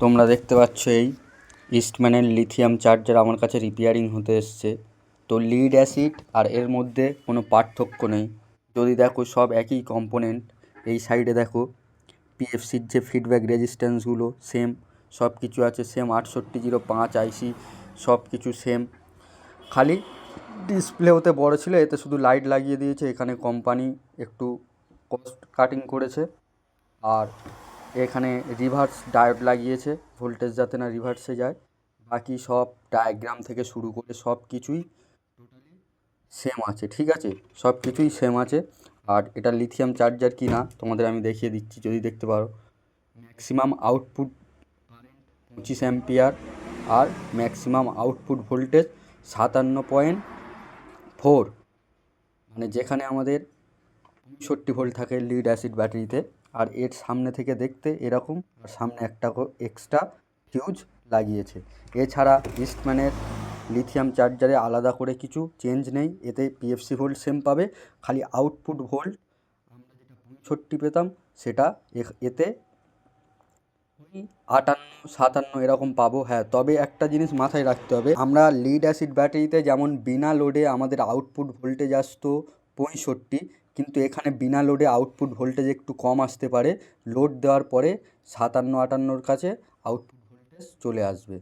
তোমরা দেখতে পাচ্ছ এই ইস্টম্যানের লিথিয়াম চার্জার আমার কাছে রিপেয়ারিং হতে এসছে। তো লিড অ্যাসিড আর এর মধ্যে কোনো পার্থক্য নেই। যদি দেখো সব একই কম্পোনেন্ট। এই সাইডে দেখো পিএফসির যে ফিডব্যাক রেজিস্ট্যান্সগুলো সেম, সব কিছু আছে সেম। 6805 আইসি সব কিছু সেম, খালি ডিসপ্লে ওতে বড় ছিল, এতে শুধু লাইট লাগিয়ে দিয়েছে। এখানে কোম্পানি একটু কস্ট কাটিং করেছে। আর এখানে রিভার্স ডায়োড লাগিয়েছে, ভোল্টেজ যাতে না রিভার্সে যায়। বাকি সব ডায়াগ্রাম থেকে শুরু করে সব কিছুই টোটালি সেম আছে, ঠিক আছে, সব কিছুই সেম আছে। আর এটা লিথিয়াম চার্জার কি না তোমাদের আমি দেখিয়ে দিচ্ছি, যদি দেখতে পারো। ম্যাক্সিমাম আউটপুট 25 অ্যাম্পিয়ার আর ম্যাক্সিমাম আউটপুট ভোল্টেজ 57.4, মানে যেখানে আমাদের 65 ভোল্ট থাকে লিড অ্যাসিড ব্যাটারিতে। আর এর সামনে থেকে দেখতে এরকম, আর সামনে একটা এক্সট্রা ফিউজ লাগিয়েছে। এছাড়া ইস্টম্যানের লিথিয়াম চার্জারে আলাদা করে কিছু চেঞ্জ নেই, এতে পিএফসি ভোল্ট সেম পাবে। খালি আউটপুট ভোল্ট আমরা যেটা 65 পেতাম সেটা এতে 58-57 এরকম পাবো। হ্যাঁ, তবে একটা জিনিস মাথায় রাখতে হবে, আমরা লিড অ্যাসিড ব্যাটারিতে যেমন বিনা লোডে আমাদের আউটপুট ভোল্টেজ আসতো 65, কিন্তু এখানে বিনা লোডে আউটপুট ভোল্টেজ একটু কম আসতে পারে। লোড দেওয়ার পরে 57-58 কাছে আউটপুট ভোল্টেজ চলে আসবে।